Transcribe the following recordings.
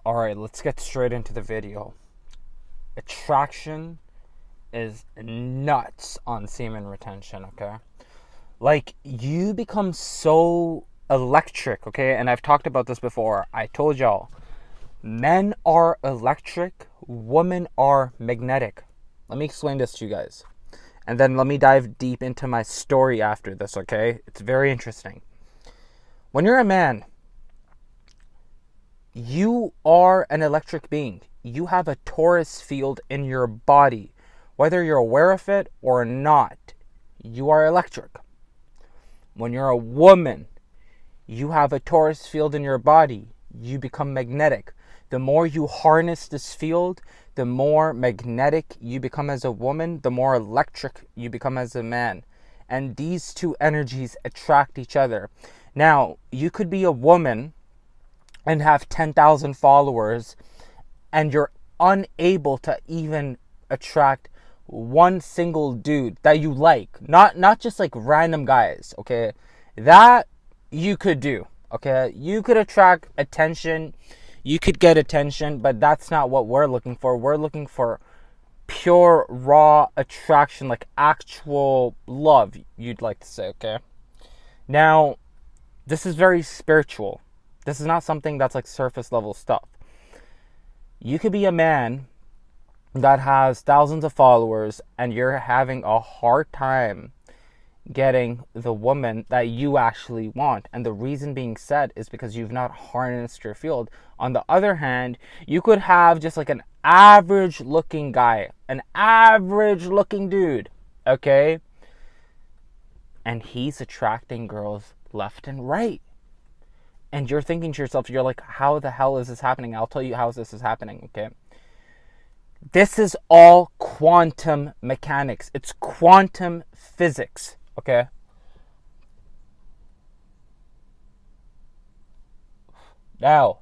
Alright, let's get straight into the video. Attraction is nuts on semen retention, okay? Like, you become so electric, okay? And I've talked about this before. I told y'all, men are electric, women are magnetic. Let me explain this to you guys. And then let me dive deep into my story after this, okay? It's very interesting. When you're a man, you are an electric being. You have a torus field in your body. Whether you're aware of it or not, you are electric. When you're a woman, you have a torus field in your body. You become magnetic. The more you harness this field, the more magnetic you become as a woman, the more electric you become as a man. And these two energies attract each other. Now, you could be a woman and have 10,000 followers, and you're unable to even attract one single dude that you like. Not just like random guys, okay? That you could do, okay? You could attract attention, you could get attention, but that's not what we're looking for. We're looking for pure, raw attraction, like actual love, you'd like to say, okay? Now, this is very spiritual. This is not something that's like surface level stuff. You could be a man that has thousands of followers and you're having a hard time getting the woman that you actually want. And the reason being said is because you've not harnessed your field. On the other hand, you could have just like an average looking guy, an average looking dude, okay? And he's attracting girls left and right. And you're thinking to yourself, you're like, how the hell is this happening? I'll tell you how this is happening, okay? This is all quantum mechanics. It's quantum physics, okay? Now,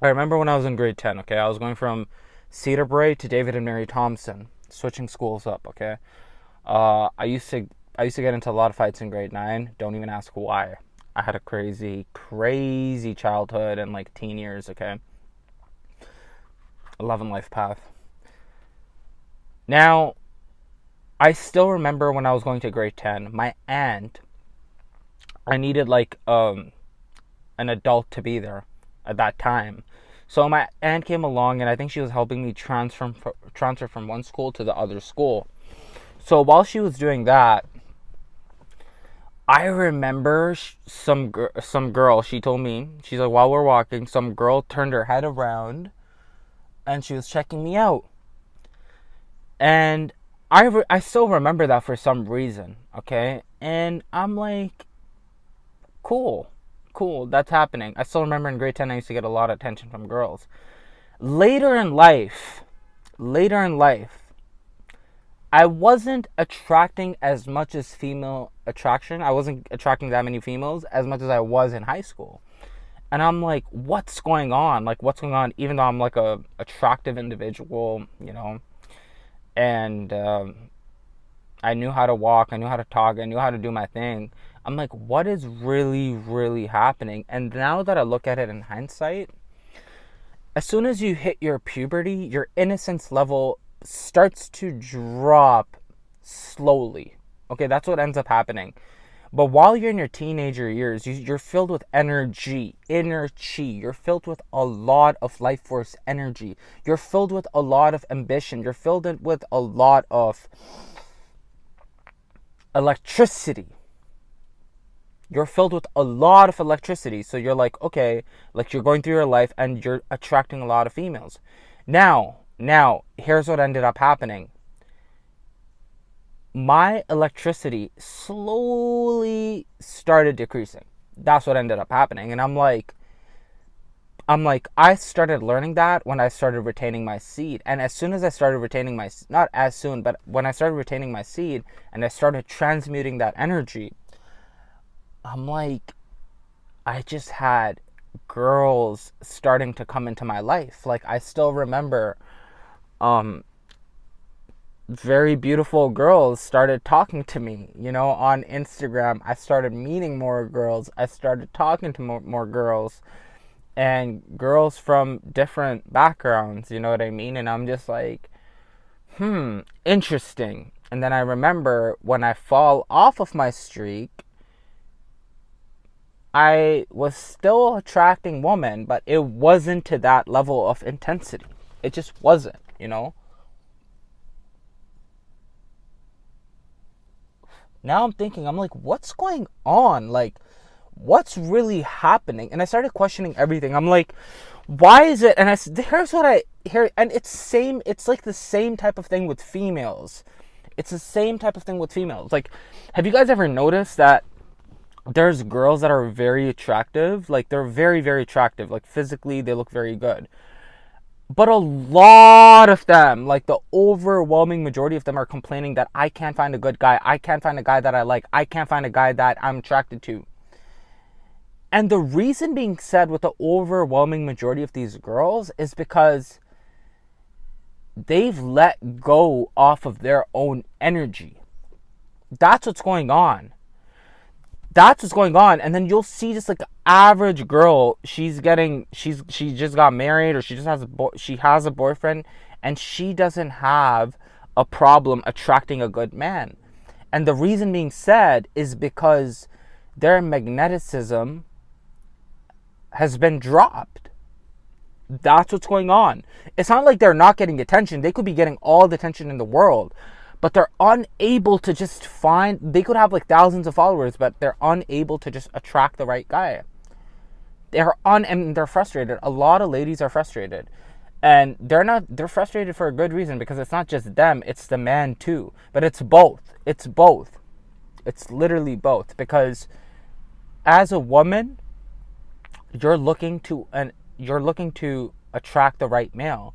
I remember when I was in grade 10, okay? I was going from Cedar Brae to David and Mary Thompson, switching schools up, okay? I used to get into a lot of fights in grade 9. Don't even ask why. I had a crazy childhood and like teen years, okay? Love and life path. Now, I still remember when I was going to grade 10, my aunt, I needed like an adult to be there at that time. So my aunt came along and I think she was helping me transfer from one school to the other school. So while she was doing that, I remember some girl, she told me, she's like, while we're walking, some girl turned her head around and she was checking me out. And I still remember that for some reason, okay? And I'm like, cool, that's happening. I still remember in grade 10, I used to get a lot of attention from girls. Later in life, I wasn't attracting as much as female attraction. I wasn't attracting that many females as much as I was in high school. And I'm like, what's going on? Like, what's going on? Even though I'm like a attractive individual, you know, and I knew how to walk, I knew how to talk, I knew how to do my thing. I'm like, what is really, really happening? And now that I look at it in hindsight, as soon as you hit your puberty, your innocence level starts to drop slowly. Okay, that's what ends up happening. But while you're in your teenager years, you're filled with energy, inner chi. You're filled with a lot of life force energy. You're filled with a lot of ambition. You're filled with a lot of electricity. You're filled with a lot of electricity. So you're like, okay, like you're going through your life and you're attracting a lot of females. Now, here's what ended up happening. My electricity slowly started decreasing. That's what ended up happening. And I'm like, I started learning that when I started retaining my seed. And as soon as I started retaining not as soon, but when I started retaining my seed and I started transmuting that energy, I'm like, I just had girls starting to come into my life. Like, I still remember, very beautiful girls started talking to me, you know, on Instagram. I started meeting more girls. I started talking to more girls. and girls from different backgrounds, you know what I mean? And I'm just like, interesting. And then I remember when I fall off of my streak, I was still attracting women, but it wasn't to that level of intensity. It just wasn't, you know? Now I'm thinking, I'm like, what's going on? Like, what's really happening? And I started questioning everything. I'm like, why is it? And here's what I hear, and it's like the same type of thing with females. It's the same type of thing with females. Like, have you guys ever noticed that there's girls that are very attractive? Like, they're very, very attractive. Like, physically, they look very good. But a lot of them, like the overwhelming majority of them, are complaining that I can't find a good guy. I can't find a guy that I like. I can't find a guy that I'm attracted to. And the reason being said with the overwhelming majority of these girls is because they've let go off of their own energy. That's what's going on. That's what's going on. And then you'll see just like an average girl, she just got married, or she has a boyfriend, and she doesn't have a problem attracting a good man. And the reason being said is because their magneticism has been dropped. That's what's going on. It's not like they're not getting attention. They could be getting all the attention in the world, but they're unable to just they could have like thousands of followers, but they're unable to just attract the right guy. And they're frustrated. A lot of ladies are frustrated. And they're frustrated for a good reason, because it's not just them, it's the man too. But it's both. It's both. It's literally both. Because as a woman, you're looking to attract the right male.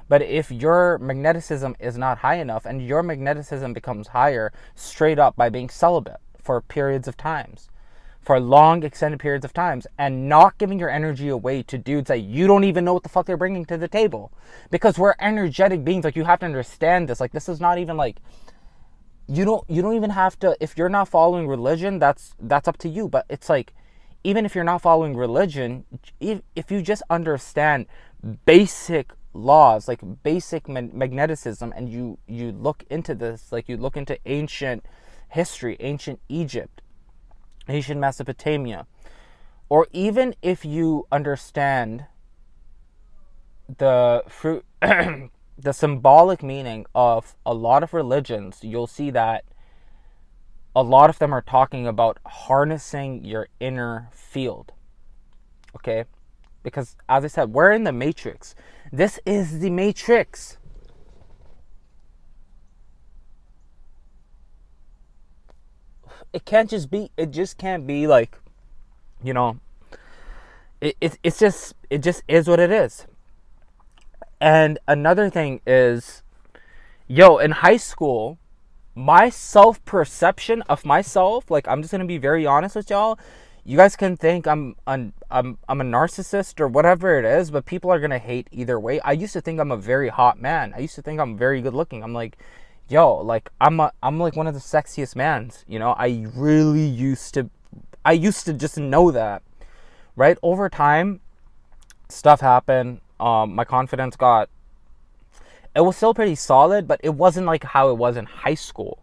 But if your magneticism is not high enough, and your magneticism becomes higher straight up by being celibate for periods of times, for long extended periods of times, and not giving your energy away to dudes that you don't even know what the fuck they're bringing to the table. Because we're energetic beings. Like, you have to understand this. Like, this is not even like, you don't even have to, if you're not following religion, that's up to you. But it's like, even if you're not following religion, if you just understand basic laws, like basic magneticism, and you look into this, like you look into ancient history, ancient Egypt, ancient Mesopotamia, or even if you understand the the symbolic meaning of a lot of religions, you'll see that a lot of them are talking about harnessing your inner field. Okay? Because, as I said, we're in the matrix. This is the matrix. It just can't be like, you know, it just is what it is. And another thing is, in high school, my self-perception of myself, like, I'm just gonna be very honest with y'all. You guys can think I'm a narcissist or whatever it is, but people are gonna hate either way. I used to think I'm a very hot man. I used to think I'm very good looking. I'm like, like, I'm like one of the sexiest mans. You know, I used to just know that, right? Over time, stuff happened. My confidence it was still pretty solid, but it wasn't like how it was in high school.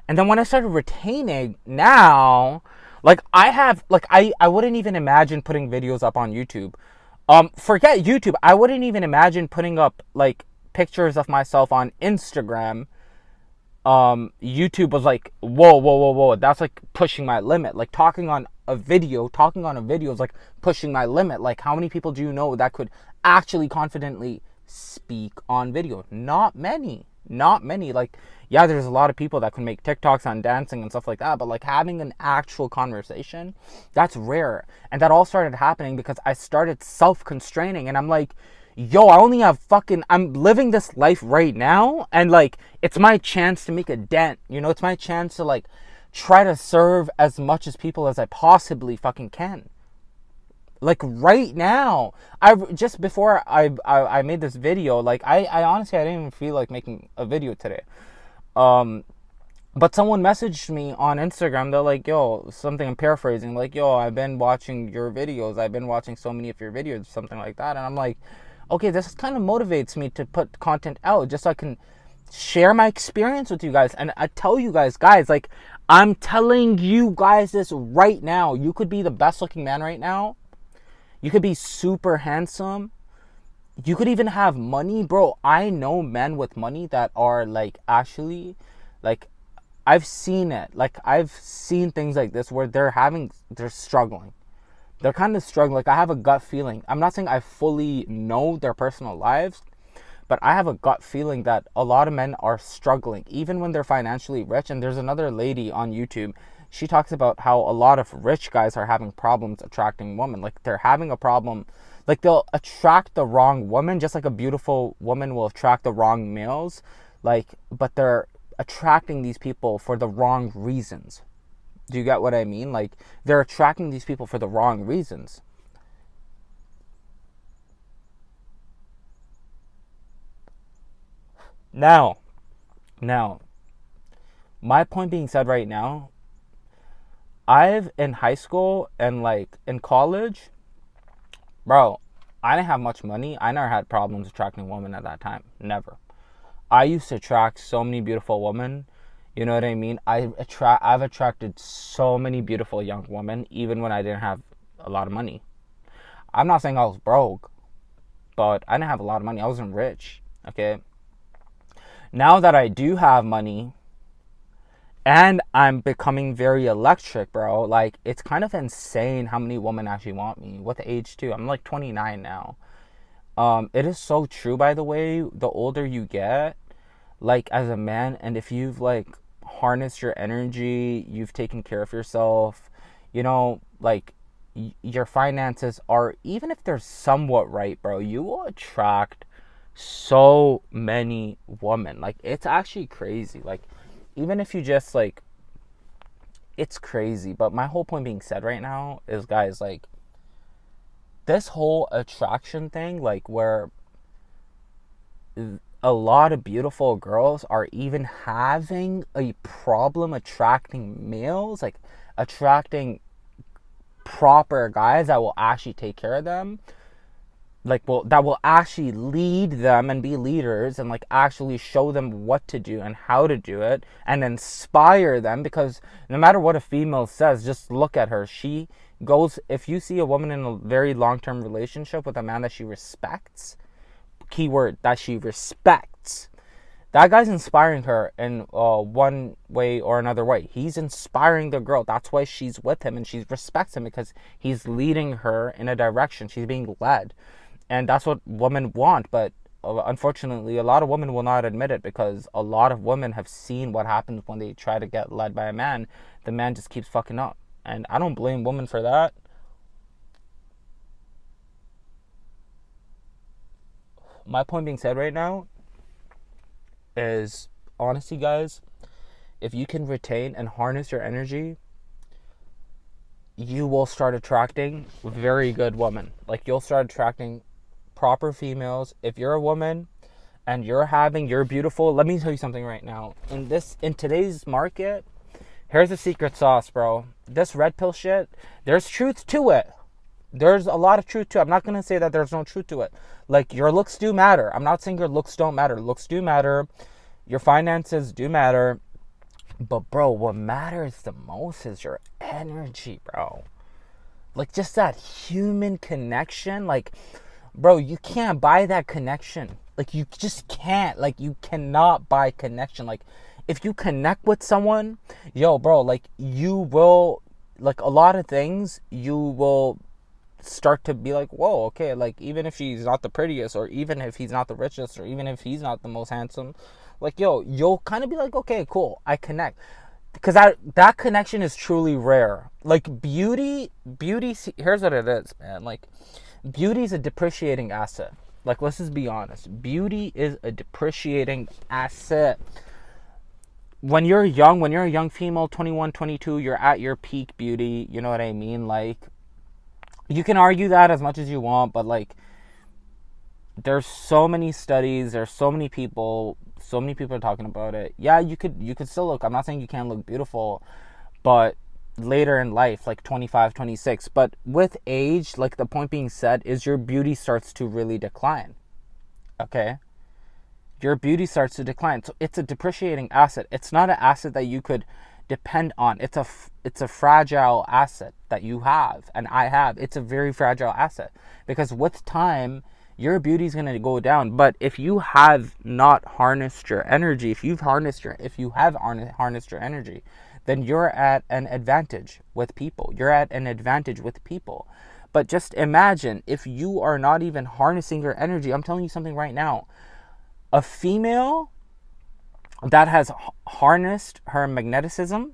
And then when I started retaining, now, like, I wouldn't even imagine putting videos up on YouTube. Forget YouTube. I wouldn't even imagine putting up, like, pictures of myself on Instagram. YouTube was like, whoa. That's like pushing my limit. Like, talking on a video is like pushing my limit. Like, how many people do you know that could actually confidently speak on video? Not many. Like, yeah, there's a lot of people that can make TikToks on dancing and stuff like that, but like having an actual conversation, that's rare. And that all started happening because I started self-constraining, and I'm like, I'm living this life right now, and like, it's my chance to make a dent, it's my chance to like try to serve as much as people as I possibly fucking can. Like, right now, just before I made this video, like, I honestly, I didn't even feel like making a video today. But someone messaged me on Instagram. They're like, yo, something I'm paraphrasing, like, yo, I've been watching your videos. I've been watching so many of your videos, something like that. And I'm like, okay, this kind of motivates me to put content out just so I can share my experience with you guys. And I tell you guys, like, I'm telling you guys this right now. You could be the best looking man right now. You could be super handsome. You could even have money, bro. I know men with money that are like actually like I've seen it. Like I've seen things like this where they're struggling. They're kind of struggling. Like I have a gut feeling. I'm not saying I fully know their personal lives, but I have a gut feeling that a lot of men are struggling even when they're financially rich. And there's another lady on YouTube. She talks about how a lot of rich guys are having problems attracting women. Like they're having a problem, like they'll attract the wrong woman, just like a beautiful woman will attract the wrong males. Like, but they're attracting these people for the wrong reasons. Do you get what I mean? Like they're attracting these people for the wrong reasons. Now, now, my point being said right now, I've in high school and like in college, bro, I didn't have much money. I never had problems attracting women at that time. Never. I used to attract so many beautiful women. You know what I mean? I've attracted so many beautiful young women even when I didn't have a lot of money. I'm not saying I was broke, but I didn't have a lot of money. I wasn't rich, okay? Now that I do have money and I'm becoming very electric, bro, like it's kind of insane how many women actually want me. What the age too? I'm like 29 now. It is so true, by the way, the older you get, like as a man, and if you've like harnessed your energy, you've taken care of yourself, like your finances are, even if they're somewhat right, bro, you will attract so many women. Like it's actually crazy. Like even if you just like, it's crazy. But my whole point being said right now is, guys, like this whole attraction thing, like where a lot of beautiful girls are even having a problem attracting males, like attracting proper guys that will actually take care of them, like that will actually lead them and be leaders and like actually show them what to do and how to do it and inspire them. Because no matter what a female says, just look at her. She goes, if you see a woman in a very long-term relationship with a man that she respects, keyword, that she respects, that guy's inspiring her in one way or another way. He's inspiring the girl. That's why she's with him and she respects him, because he's leading her in a direction. She's being led. And that's what women want. But unfortunately, a lot of women will not admit it, because a lot of women have seen what happens when they try to get led by a man. The man just keeps fucking up. And I don't blame women for that. My point being said right now is, honestly, guys, if you can retain and harness your energy, you will start attracting very good women. Like you'll start attracting proper females. If you're a woman and you're beautiful, let me tell you something right now. In today's market, here's the secret sauce, bro. This red pill shit, there's truth to it. There's a lot of truth to it. I'm not going to say that there's no truth to it. Like, your looks do matter. I'm not saying your looks don't matter. Looks do matter. Your finances do matter. But, bro, what matters the most is your energy, bro. Like, just that human connection. Like, bro, you can't buy that connection. Like, you just can't. Like, you cannot buy connection. Like, if you connect with someone, yo, bro, like, you will, like, a lot of things, you will start to be like, whoa, okay, like, even if she's not the prettiest, or even if he's not the richest, or even if he's not the most handsome, like, yo, you'll kind of be like, okay, cool, I connect. Because that connection is truly rare. Like, beauty, here's what it is, man. Like, beauty is a depreciating asset. Like, let's just be honest. Beauty is a depreciating asset. When you're a young female, 21, 22, you're at your peak beauty, you know what I mean? Like, you can argue that as much as you want, but like, there's so many studies, there's so many people are talking about it. Yeah, you could still look, I'm not saying you can't look beautiful, but later in life, like 25, 26. But with age, like the point being said, is your beauty starts to really decline. Okay? Your beauty starts to decline. So it's a depreciating asset. It's not an asset that you could depend on. It's a fragile asset that you have and I have. It's a very fragile asset because with time your beauty is going to go down. But if you have not harnessed your energy, if you have harnessed your energy, then you're at an advantage with people. But just imagine if you are not even harnessing your energy. I'm telling you something right now. A female that has harnessed her magnetism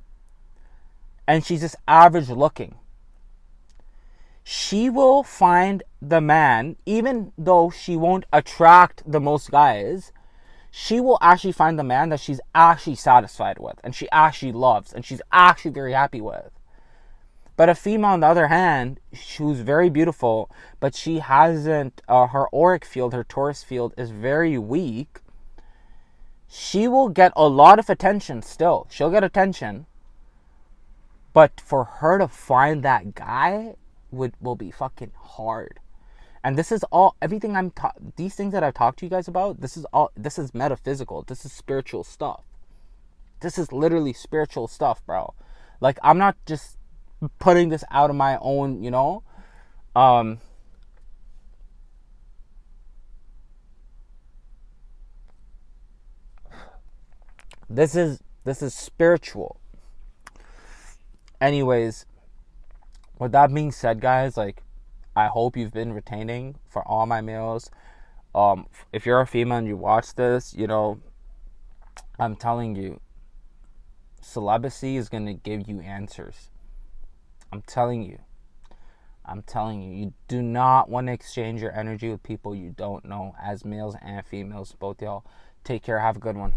and she's just average looking, she will find the man, even though she won't attract the most guys, she will actually find the man that she's actually satisfied with and she actually loves and she's actually very happy with. But a female, on the other hand, who's very beautiful, but she hasn't, her auric field, her Taurus field is very weak, she will get a lot of attention still. She'll get attention. But for her to find that guy will be fucking hard. And this is all, everything these things that I've talked to you guys about, this is metaphysical. This is spiritual stuff. This is literally spiritual stuff, bro. Like, I'm not just putting this out of my own, this is spiritual. Anyways, with that being said, guys, like, I hope you've been retaining for all my males. If you're a female and you watch this, I'm telling you, celibacy is going to give you answers. I'm telling you, you do not want to exchange your energy with people you don't know, as males and females, both y'all. Take care, have a good one.